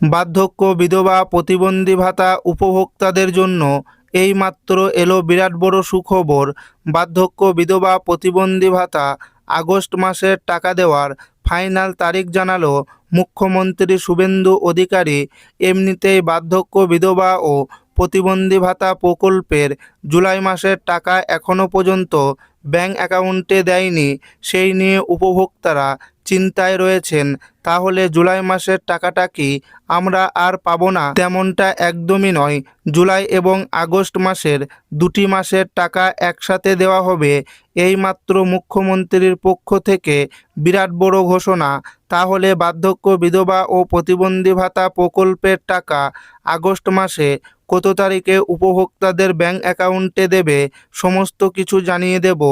বার্ধক্য, বিধবা, প্রতিবন্ধী ভাতা উপভোক্তাদের জন্য এইমাত্র এলো বিরাট বড় সুখবর। বার্ধক্য, বিধবা, প্রতিবন্ধী ভাতা আগস্ট মাসের টাকা দেওয়ার ফাইনাল তারিখ জানালো মুখ্যমন্ত্রী শুভেন্দু অধিকারী। এমনিতেই বার্ধক্য, বিধবা ও প্রতিবন্ধী ভাতা প্রকল্পের জুলাই মাসের টাকা এখনও পর্যন্ত ব্যাংক অ্যাকাউন্টে দেয়নি। সেই নিয়ে উপভোক্তারা চিন্তায় রয়েছেন। তাহলে জুলাই মাসের টাকাটা কি আমরা আর পাবো না? তেমনটা একদমই নয়। জুলাই এবং আগস্ট মাসের দুটি মাসের টাকা একসাথে দেওয়া হবে। এইমাত্র মুখ্যমন্ত্রীর পক্ষ থেকে বিরাট বড় ঘোষণা। তাহলে বার্ধক্য, বিধবা ও প্রতিবন্ধী ভাতা প্রকল্পের টাকা আগস্ট মাসে কত তারিখে উপভোক্তাদের ব্যাংক অ্যাকাউন্টে দেবে, সমস্ত কিছু জানিয়ে দেব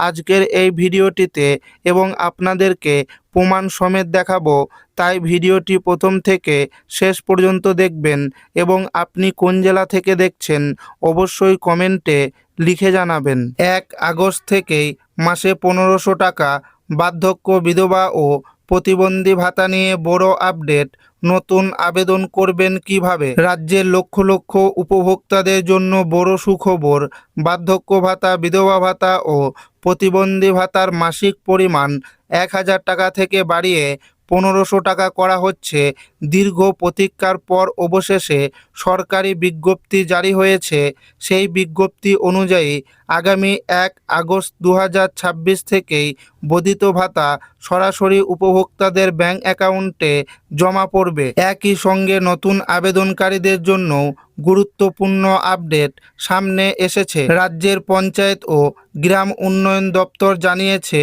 আজকের এই ভিডিওটিতে এবং আপনাদেরকে প্রমাণ সমেত দেখাবো। তাই ভিডিওটি প্রথম থেকে শেষ পর্যন্ত দেখবেন এবং আপনি কোন জেলা থেকে দেখছেন অবশ্যই কমেন্টে লিখে জানাবেন। 1 আগস্ট থেকেই মাসে 1500 টাকা বার্ধক্য, বিধবা ও প্রতিবন্ধী ভাতা নিয়ে বড় আপডেট। নতুন আবেদন করবেন কিভাবে? রাজ্যের লক্ষ লক্ষ উপভোক্তাদের জন্য বড় সুখবর। বার্ধক্য ভাতা, বিধবা ভাতা ও প্রতিবন্ধী ভাতার মাসিক পরিমাণ 1000 টাকা থেকে বাড়িয়ে 1500 টাকা করা হচ্ছে। দীর্ঘ প্রতীক্ষার পর অবশেষে সরকারি বিজ্ঞপ্তি জারি হয়েছে। সেই বিজ্ঞপ্তি অনুযায়ী আগামী 1 আগস্ট 2026 থেকেই বর্ধিত ভাতা সরাসরি উপভোক্তাদের ব্যাংক অ্যাকাউন্টে জমা পড়বে। একই সঙ্গে নতুন আবেদনকারীদের জন্য গুরুত্বপূর্ণ আপডেট সামনে এসেছে। রাজ্যের পঞ্চায়েত ও গ্রাম উন্নয়ন দপ্তর জানিয়েছে,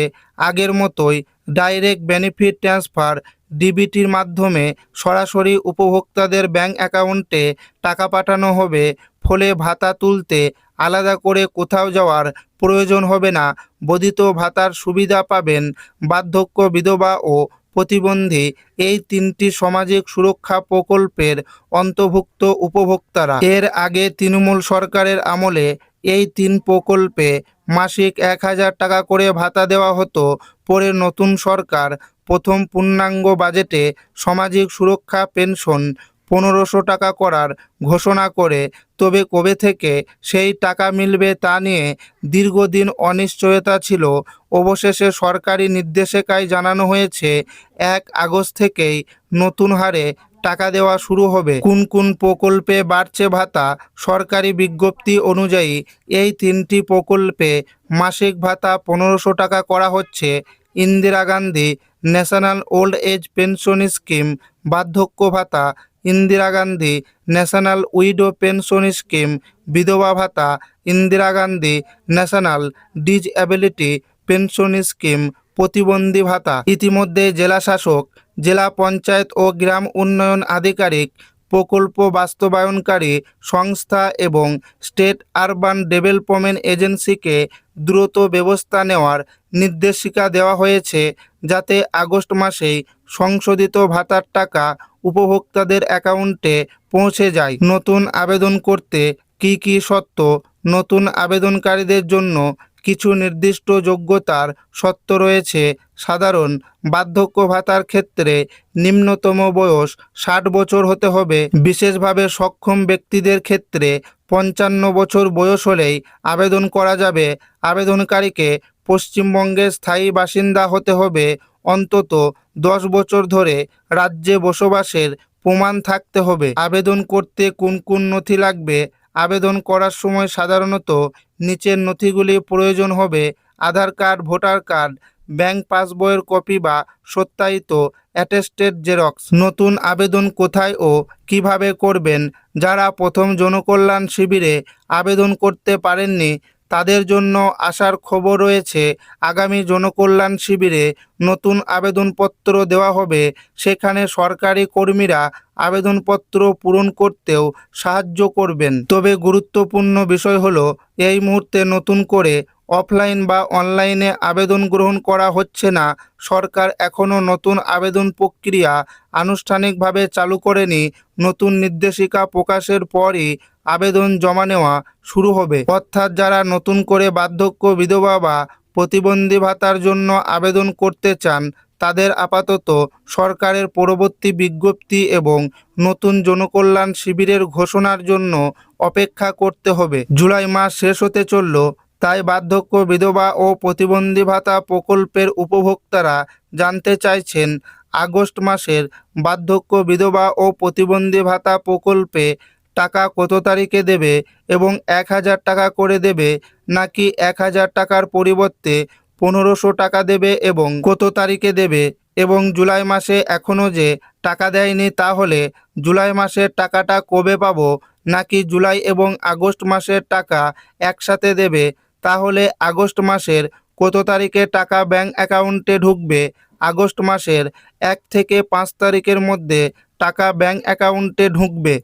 আগের মতোই ডাইরেক্ট বেনিফিট ট্রান্সফার ডিবিটির মাধ্যমে সরাসরি উপভোক্তাদের ব্যাংক অ্যাকাউন্টে টাকা পাঠানো হবে। ফলে ভাতা তুলতে আলাদা করে কোথাও যাওয়ার প্রয়োজন হবে না। বর্ধিত ভাতার সুবিধা পাবেন বার্ধক্য, বিধবা ও প্রতিবন্ধী, এই 3টি সামাজিক সুরক্ষা প্রকল্পের অন্তর্ভুক্ত উপভোক্তারা। এর আগে তৃণমূল সরকারের আমলে এই 3 প্রকল্পে মাসিক 1000 টাকা করে ভাতা দেওয়া হতো। পরে নতুন সরকার প্রথম পূর্ণাঙ্গ বাজেটে সামাজিক সুরক্ষা পেনশন 1500 টাকা করার ঘোষণা করে। তবে কবে থেকে সেই টাকা মিলবে তা নিয়ে দীর্ঘদিন অনিশ্চয়তা ছিল। অবশেষে সরকারি নির্দেশিকায় জানানো হয়েছে 1 আগস্ট থেকেই নতুন হারে টাকা দেওয়া শুরু হবে। কোন কোন প্রকল্পে বাড়ছে ভাতা? সরকারি বিজ্ঞপ্তি অনুযায়ী এই 3টি প্রকল্পে মাসিক ভাতা 1500 টাকা করা হচ্ছে। Indira Gandhi national old age pension scheme বার্ধক্য ভাতা, Indira Gandhi national widow pension scheme বিধবা ভাতা, Indira Gandhi national disability pension scheme প্রতিবন্ধী ভাতা। ইতিমধ্যে জেলা শাসক, জেলা পঞ্চায়েত ও গ্রাম উন্নয়ন আধিকারিক, প্রকল্প বাস্তবায়নকারী সংস্থা এবং স্টেট আরবান ডেভেলপমেন্ট এজেন্সিকে দ্রুত ব্যবস্থা নেওয়ার নির্দেশিকা দেওয়া হয়েছে, যাতে আগস্ট মাসেই সংশোধিত ভাতার টাকা উপভোক্তাদের অ্যাকাউন্টে পৌঁছে যায়। নতুন আবেদন করতে কি কি শর্ত? নতুন আবেদনকারীদের জন্য কিছু নির্দিষ্ট যোগ্যতার শর্ত রয়েছে। সাধারণ বার্ধক্য ভাতার ক্ষেত্রে নিম্নতম বয়স 60 বছর হতে হবে। বিশেষভাবে সক্ষম ব্যক্তিদের ক্ষেত্রে 55 বছর বয়স হলেই আবেদন করা যাবে। আবেদনকারীকে পশ্চিমবঙ্গের স্থায়ী বাসিন্দা হতে হবে। অন্তত 10 বছর ধরে রাজ্যে বসবাসের প্রমাণ থাকতে হবে। আবেদন করতে কোন কোন নথি লাগবে? আবেদন করার সময় সাধারণত নিচের নথিগুলি প্রয়োজন হবে: আধার কার্ড, ভোটার কার্ড, ব্যাংক পাসবইয়ের কপি বা সত্যায়িত অ্যাটেস্টেড জেরক্স। নতুন আবেদন কোথায় ও কিভাবে করবেন? যারা প্রথম জনকল্যাণ শিবিরে আবেদন করতে পারেননি তাদের জন্য আসার খবর রয়েছে। আগামী জনকল্যাণ শিবিরে নতুন আবেদনপত্র দেওয়া হবে। সেখানে সরকারি কর্মীরা আবেদনপত্র পূরণ করতেও সাহায্য করবেন। তবে গুরুত্বপূর্ণ বিষয় হলো, এই মুহূর্তে নতুন করে অফলাইন বা অনলাইনে আবেদন গ্রহণ করা হচ্ছে না। সরকার এখনও নতুন আবেদন প্রক্রিয়া আনুষ্ঠানিকভাবে চালু করেনি। নতুন নির্দেশিকা প্রকাশের পরই আবেদন জমা নেওয়া শুরু হবে। অর্থাৎ যারা নতুন করে বার্ধক্য, বিধবা বা প্রতিবন্ধী ভাতার জন্য আবেদন করতে চান তাদের আপাতত সরকারের পরবর্তী বিজ্ঞপ্তি এবং নতুন জনকল্যাণ শিবিরের ঘোষণার জন্য অপেক্ষা করতে হবে। জুলাই মাস শেষ হতে চলল, তাই বার্ধক্য বিধবা ও প্রতিবন্ধী ভাতা প্রকল্পের উপভোক্তারা জানতে চাইছেন আগস্ট মাসের বার্ধক্য বিধবা ও প্রতিবন্ধী ভাতা প্রকল্পে টাকা কত তারিখে দেবে এবং 1,000 টাকা করে দেবে নাকি 1,000 টাকার পরিবর্তে 1,500 টাকা দেবে এবং কত তারিখে দেবে, এবং জুলাই মাসে এখনও যে টাকা দেয়নি তাহলে জুলাই মাসের টাকাটা কবে পাবো, নাকি জুলাই এবং আগস্ট মাসের টাকা একসাথে দেবে, তাহলে আগস্ট মাসের কত তারিখে টাকা ব্যাংক অ্যাকাউন্টে ঢুকবে, আগস্ট মাসের 1 থেকে 5 তারিখের মধ্যে টাকা ব্যাংক অ্যাকাউন্টে ঢুকবে।